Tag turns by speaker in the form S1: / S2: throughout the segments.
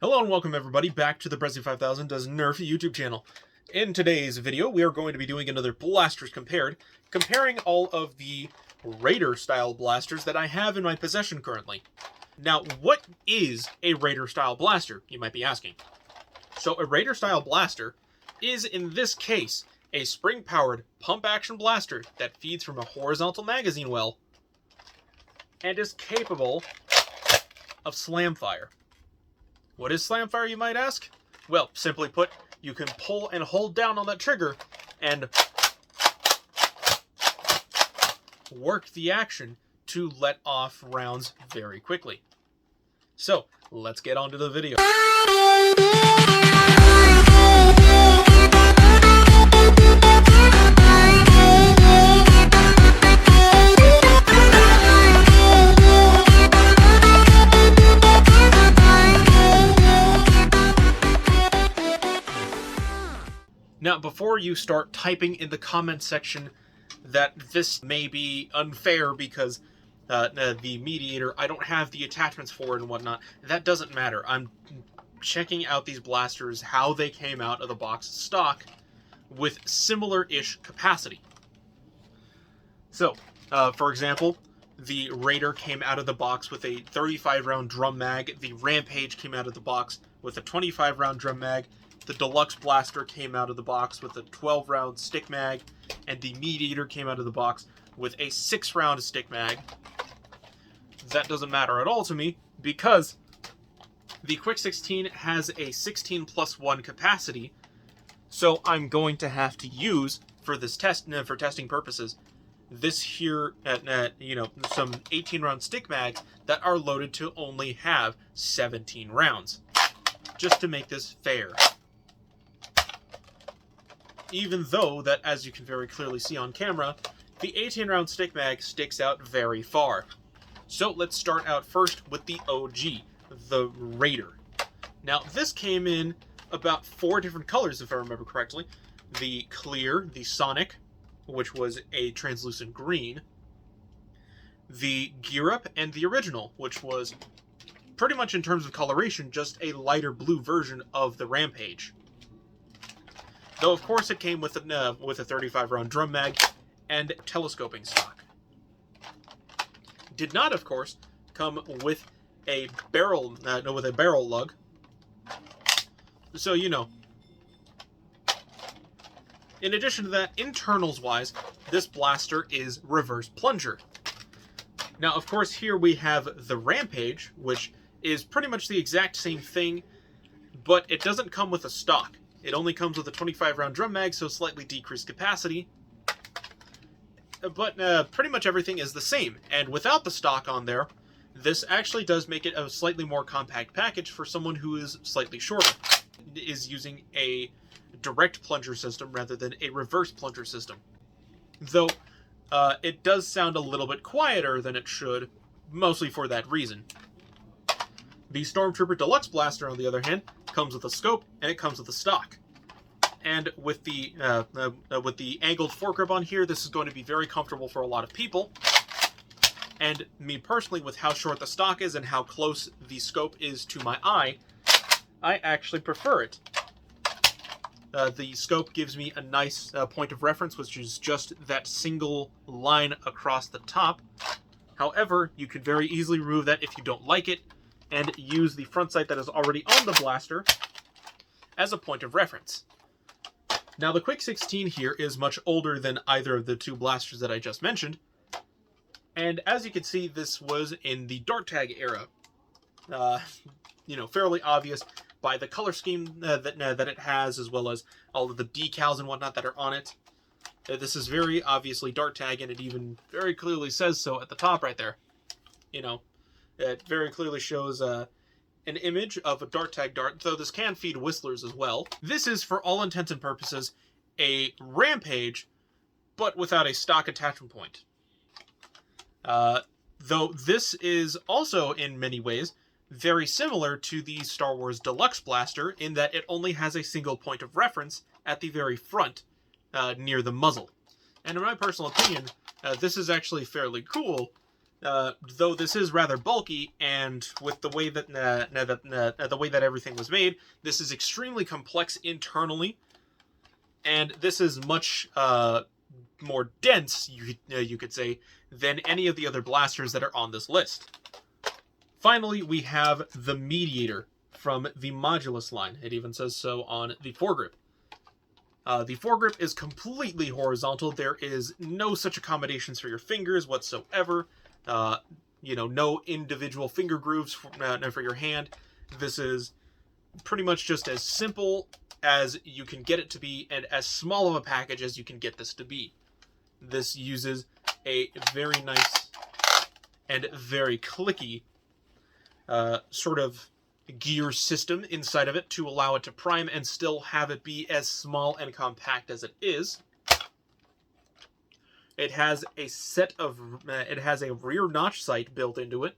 S1: Hello and welcome everybody back to the Brezzy5000 Does Nerf YouTube channel. In today's video, we are going to be doing another Blasters Compared, comparing all of the Raider style blasters that I have in my possession currently. Now, what is a Raider style blaster, you might be asking? So a Raider style blaster is, in this case, a spring-powered pump-action blaster that feeds from a horizontal magazine well and is capable of slam fire. What is slam fire, you might ask? Well, simply put, you can pull and hold down on that trigger and work the action to let off rounds very quickly. So, let's get on to the video. Now, before you start typing in the comment section that this may be unfair because the Mediator, I don't have the attachments for it and whatnot, that doesn't matter. I'm checking out these blasters, how they came out of the box stock, with similar-ish capacity. So, for example, the Raider came out of the box with a 35-round drum mag, the Rampage came out of the box with a 25-round drum mag, the Deluxe Blaster came out of the box with a 12-round stick mag, and the Mediator came out of the box with a 6-round stick mag. That doesn't matter at all to me, because the Quick 16 has a 16+1 capacity, so I'm going to have to use, for this test, for testing purposes, this here, some 18-round stick mags that are loaded to only have 17 rounds, just to make this fair. Even though that, as you can very clearly see on camera, the 18-round stick mag sticks out very far. So let's start out first with the OG, the Raider. Now, this came in about 4 different colors, if I remember correctly. The Clear, the Sonic, which was a translucent green, the Gear Up, and the Original, which was pretty much in terms of coloration just a lighter blue version of the Rampage. Though, of course, it came with a 35-round drum mag and telescoping stock. Did not, of course, come with a barrel lug. So, you know. In addition to that, internals-wise, this blaster is reverse plunger. Now, of course, here we have the Rampage, which is pretty much the exact same thing, but it doesn't come with a stock. It only comes with a 25-round drum mag, so slightly decreased capacity. But pretty much everything is the same. And without the stock on there, this actually does make it a slightly more compact package for someone who is slightly shorter. It is using a direct plunger system rather than a reverse plunger system. Though, it does sound a little bit quieter than it should, mostly for that reason. The Stormtrooper Deluxe Blaster, on the other hand, comes with a scope, and it comes with a stock. And with the angled foregrip on here, this is going to be very comfortable for a lot of people. And me personally, with how short the stock is and how close the scope is to my eye, I actually prefer it. The scope gives me a nice point of reference, which is just that single line across the top. However, you could very easily remove that if you don't like it, and use the front sight that is already on the blaster as a point of reference. Now, the Quick 16 here is much older than either of the 2 blasters that I just mentioned, and as you can see, this was in the Dart Tag era. Fairly obvious by the color scheme that it has, as well as all of the decals and whatnot that are on it. This is very obviously Dart Tag, and it even very clearly says so at the top right there. It very clearly shows an image of a Dart Tag dart, though this can feed whistlers as well. This is, for all intents and purposes, a Rampage, but without a stock attachment point. Though this is also, in many ways, very similar to the Star Wars Deluxe Blaster, in that it only has a single point of reference at the very front, near the muzzle. And in my personal opinion, this is actually fairly cool, though this is rather bulky, and with the way that the way that everything was made, this is extremely complex internally, and this is much more dense, you could say, than any of the other blasters that are on this list. Finally, we have the Mediator from the Modulus line. It even says so on the foregrip. The foregrip is completely horizontal. There is no such accommodations for your fingers whatsoever. No individual finger grooves for your hand. This is pretty much just as simple as you can get it to be, and as small of a package as you can get this to be. This uses a very nice and very clicky sort of gear system inside of it to allow it to prime and still have it be as small and compact as it is. It has a rear notch sight built into it,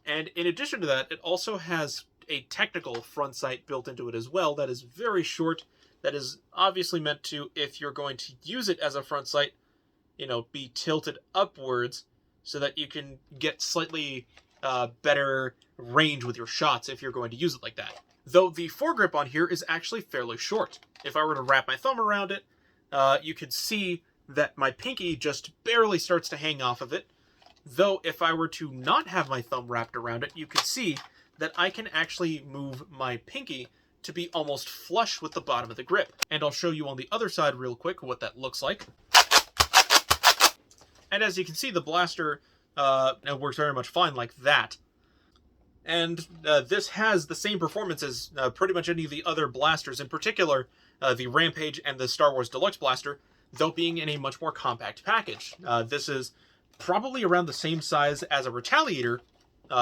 S1: and in addition to that, it also has a technical front sight built into it as well. That is very short. That is obviously meant to, if you're going to use it as a front sight, be tilted upwards so that you can get slightly better range with your shots if you're going to use it like that. Though the foregrip on here is actually fairly short. If I were to wrap my thumb around it, you could see that my pinky just barely starts to hang off of it. Though if I were to not have my thumb wrapped around it, you could see that I can actually move my pinky to be almost flush with the bottom of the grip. And I'll show you on the other side real quick what that looks like. And as you can see, the blaster works very much fine like that. And this has the same performance as pretty much any of the other blasters, in particular the Rampage and the Star Wars Deluxe Blaster, though being in a much more compact package. This is probably around the same size as a Retaliator,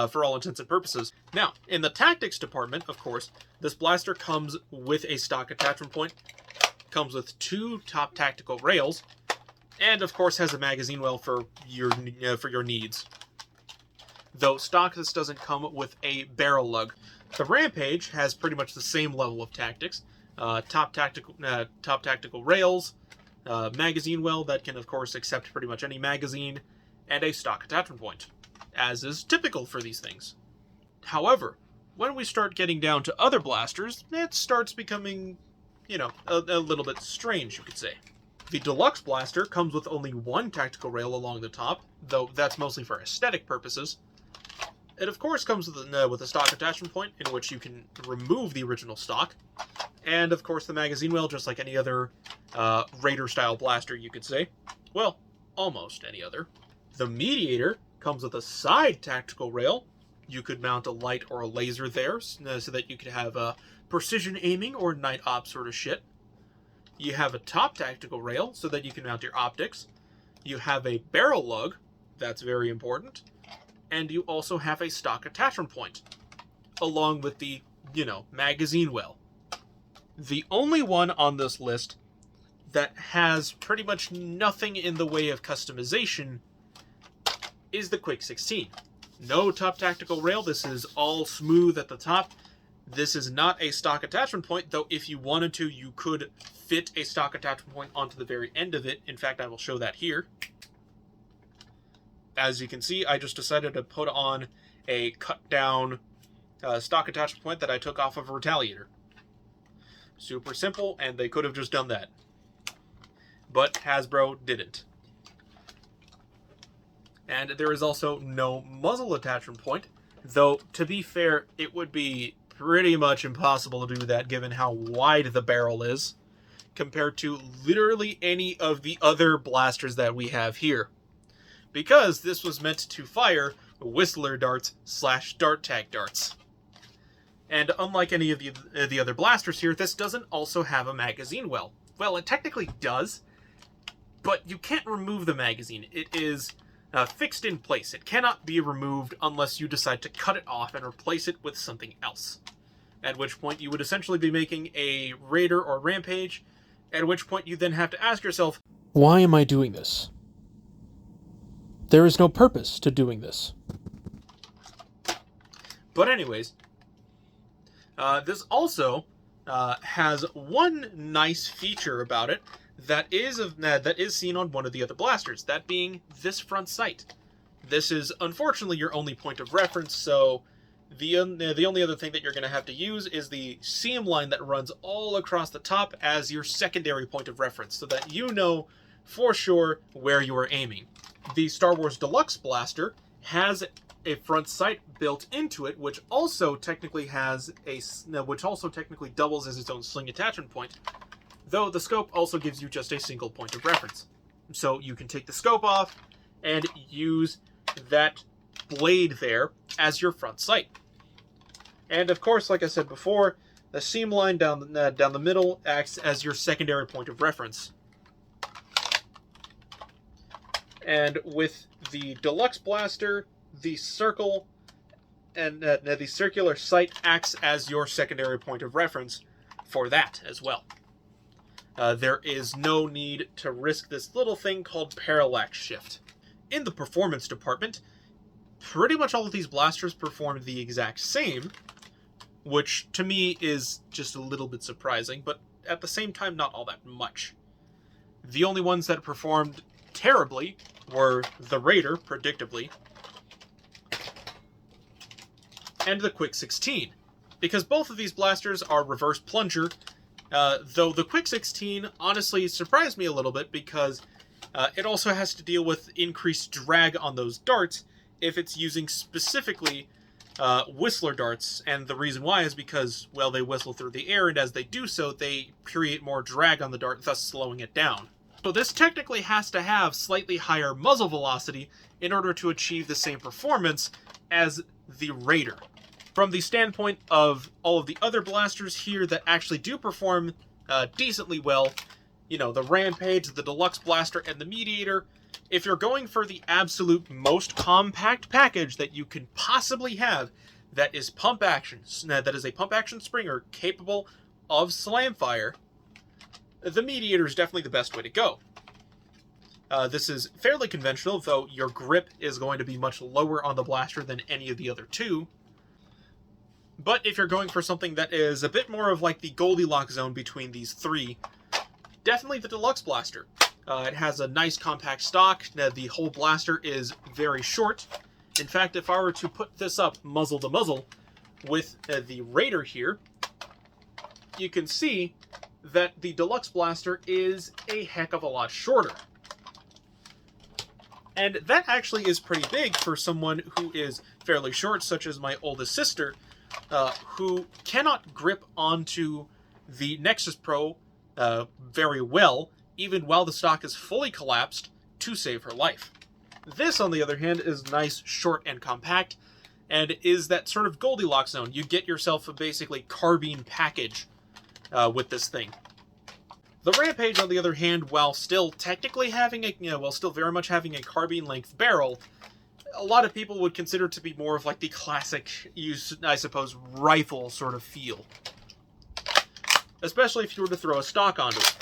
S1: for all intents and purposes. Now, in the tactics department, of course, this blaster comes with a stock attachment point, comes with 2 top tactical rails, and of course has a magazine well for your needs. Though stock, this doesn't come with a barrel lug. The Rampage has pretty much the same level of tactics, top tactical rails, magazine well that can of course accept pretty much any magazine, and a stock attachment point, as is typical for these things. However, when we start getting down to other blasters, it starts becoming, a little bit strange, you could say. The Deluxe Blaster comes with only 1 tactical rail along the top, though that's mostly for aesthetic purposes. It of course comes with a stock attachment point in which you can remove the original stock, and of course the magazine well, just like any other Raider-style blaster, you could say. Well, almost any other. The Mediator comes with a side tactical rail. You could mount a light or a laser there, so that you could have precision aiming or night op sort of shit. You have a top tactical rail, so that you can mount your optics. You have a barrel lug, that's very important. And you also have a stock attachment point, along with the, magazine well. The only one on this list that has pretty much nothing in the way of customization is the Quick 16. No top tactical rail, this is all smooth at the top. This is not a stock attachment point, though if you wanted to, you could fit a stock attachment point onto the very end of it. In fact, I will show that here. As you can see, I just decided to put on a cut-down stock attachment point that I took off of a Retaliator. Super simple, and they could have just done that. But Hasbro didn't. And there is also no muzzle attachment point, though, to be fair, it would be pretty much impossible to do that given how wide the barrel is, compared to literally any of the other blasters that we have here. Because this was meant to fire Whistler darts / dart tag darts. And unlike any of the other blasters here, this doesn't also have a magazine well. Well, it technically does, but you can't remove the magazine. It is fixed in place. It cannot be removed unless you decide to cut it off and replace it with something else. At which point you would essentially be making a Raider or Rampage, at which point you then have to ask yourself, why am I doing this? There is no purpose to doing this. But anyways, this also has one nice feature about it that is seen on one of the other blasters, that being this front sight. This is unfortunately your only point of reference, so the only other thing that you're going to have to use is the seam line that runs all across the top as your secondary point of reference, so that you know for sure where you are aiming. The Star Wars Deluxe Blaster has a front sight built into it, which also technically doubles as its own sling attachment point, though the scope also gives you just a single point of reference. So you can take the scope off and use that blade there as your front sight. And of course, like I said before, the seam line down the middle acts as your secondary point of reference. And with the Deluxe Blaster, the circle and the circular sight acts as your secondary point of reference for that as well. There is no need to risk this little thing called parallax shift. In the performance department, pretty much all of these blasters perform the exact same, which to me is just a little bit surprising, but at the same time not all that much. The only ones that performed terribly were the Raider, predictably, and the Quick 16, because both of these blasters are reverse plunger, though the Quick 16 honestly surprised me a little bit because it also has to deal with increased drag on those darts if it's using specifically Whistler darts, and the reason why is because, well, they whistle through the air, and as they do so, they create more drag on the dart, thus slowing it down. So this technically has to have slightly higher muzzle velocity in order to achieve the same performance as the Raider. From the standpoint of all of the other blasters here that actually do perform decently well, you know, the Rampage, the Deluxe Blaster, and the Mediator, if you're going for the absolute most compact package that you can possibly have, that is pump action, that is a pump action Springer capable of slam fire, the Mediator is definitely the best way to go. This is fairly conventional, though your grip is going to be much lower on the blaster than any of the other two. But if you're going for something that is a bit more of like the Goldilocks zone between these three, definitely the Deluxe Blaster. It has a nice compact stock. The whole blaster is very short. In fact, if I were to put this up muzzle to muzzle with the Raider here, you can see that the Deluxe Blaster is a heck of a lot shorter. And that actually is pretty big for someone who is fairly short, such as my oldest sister, who cannot grip onto the Nexus Pro very well, even while the stock is fully collapsed, to save her life. This, on the other hand, is nice, short, and compact, and is that sort of Goldilocks zone. You get yourself a basically carbine package with this thing. The Rampage, on the other hand, while still technically having while still very much having a carbine-length barrel, a lot of people would consider to be more of like the classic, I suppose, rifle sort of feel. Especially if you were to throw a stock onto it.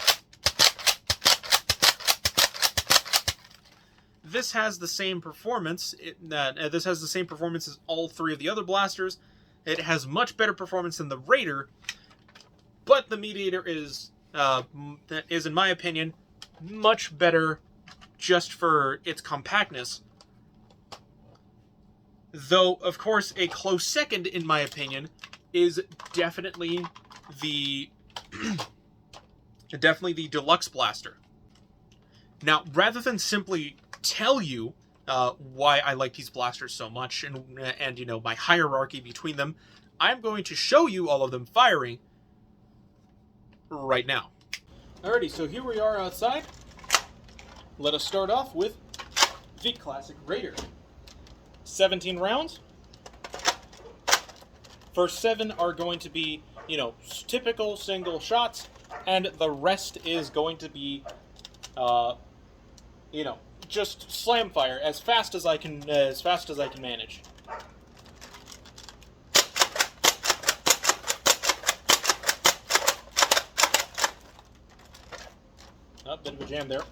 S1: This has the same performance. This has the same performance as all three of the other blasters. It has much better performance than the Raider, but the Mediator is in my opinion, much better just for its compactness. Though, of course, a close second, in my opinion, is definitely the Deluxe Blaster. Now, rather than simply tell you why I like these blasters so much and you know, my hierarchy between them, I'm going to show you all of them firing right now. Alrighty, so here we are outside. Let us start off with the classic Raider. 17 rounds. First 7 are going to be, you know, typical single shots, and the rest is going to be, you know, just slam fire as fast as I can manage. Oh, bit of a jam there.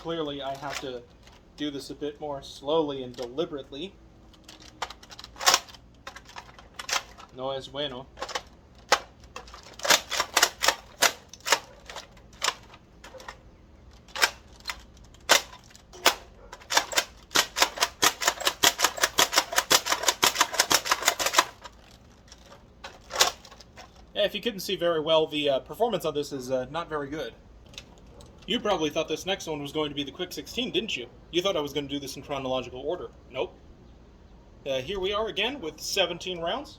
S1: Clearly, I have to do this a bit more slowly and deliberately. No es bueno. If you couldn't see very well, the performance on this is not very good. You probably thought this next one was going to be the Quick 16, didn't you? You thought I was going to do this in chronological order. Nope. Here we are again with 17 rounds.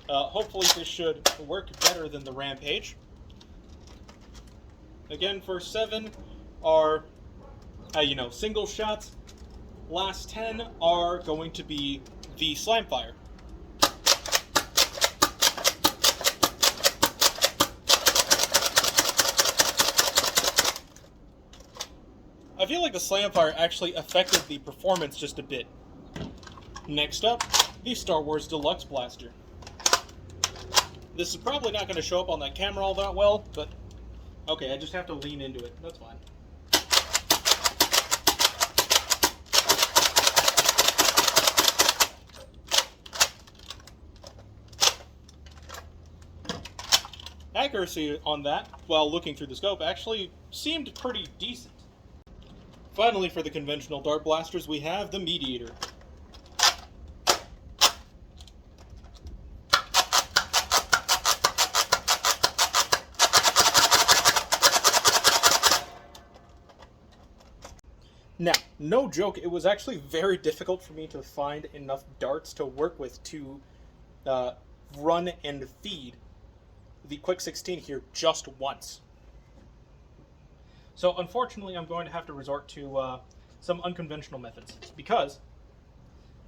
S1: Hopefully this should work better than the Rampage. Again, first 7 are, single shots. Last 10 are going to be the Slamfire. I feel like the Slamfire actually affected the performance just a bit. Next up, the Star Wars Deluxe Blaster. This is probably not going to show up on that camera all that well, but okay, I just have to lean into it. That's fine. Accuracy on that, while looking through the scope, actually seemed pretty decent. Finally, for the conventional dart blasters, we have the Mediator. Now, no joke, it was actually very difficult for me to find enough darts to work with to run and feed the Quick 16 here just once. So unfortunately, I'm going to have to resort to some unconventional methods because,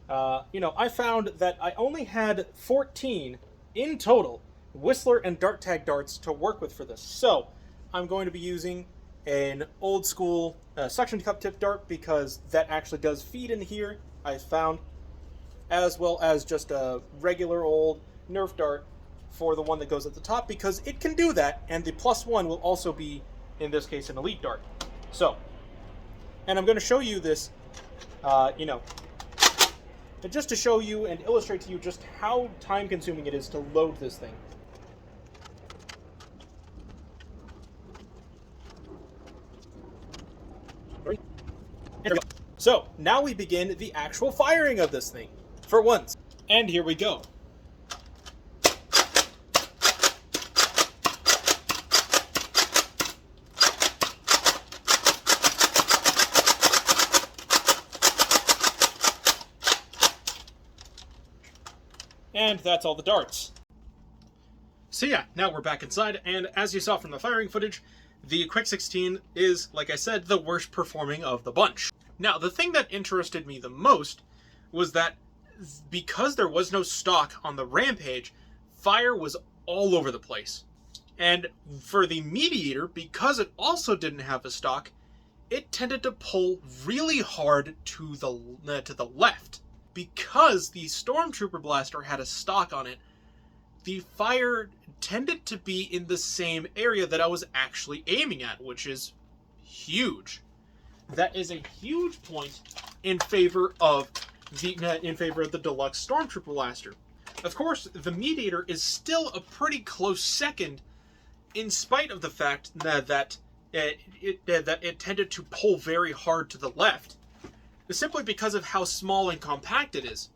S1: I found that I only had 14 in total Whistler and Dart Tag darts to work with for this. So I'm going to be using an old school suction cup tip dart because that actually does feed in here, I found, as well as just a regular old Nerf dart for the one that goes at the top because it can do that, and the +1 will also be, in this case, an elite dart. So, and I'm going to show you this, just to show you and illustrate to you just how time-consuming it is to load this thing. So, now we begin the actual firing of this thing, for once. And here we go. And that's all the darts. So yeah, now we're back inside, and as you saw from the firing footage, the Quick 16 is, like I said, the worst performing of the bunch. Now, the thing that interested me the most was that because there was no stock on the Rampage, fire was all over the place. And for the Mediator, because it also didn't have a stock, it tended to pull really hard to the left. Because the Stormtrooper Blaster had a stock on it, the fire tended to be in the same area that I was actually aiming at, which is huge. That is a huge point in favor of the Deluxe Stormtrooper Blaster. Of course, the Mediator is still a pretty close second, in spite of the fact that it tended to pull very hard to the left, simply because of how small and compact it is.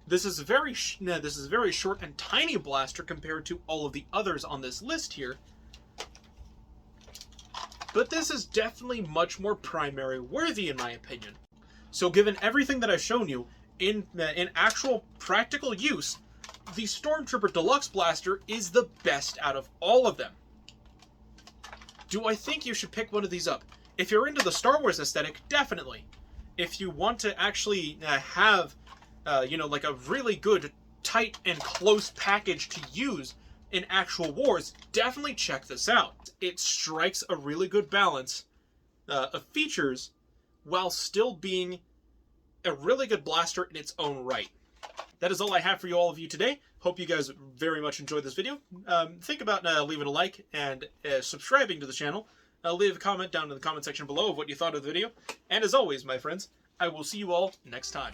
S1: This is a very short and tiny blaster compared to all of the others on this list here. But this is definitely much more primary worthy in my opinion. So given everything that I've shown you, in actual practical use, the Stormtrooper Deluxe Blaster is the best out of all of them. Do I think you should pick one of these up? If you're into the Star Wars aesthetic, definitely. If you want to actually have, like a really good, tight, and close package to use in actual wars, definitely check this out. It strikes a really good balance of features while still being a really good blaster in its own right. That is all I have for all of you today. Hope you guys very much enjoyed this video. Think about leaving a like and subscribing to the channel. Leave a comment down in the comment section below of what you thought of the video. And as always, my friends, I will see you all next time.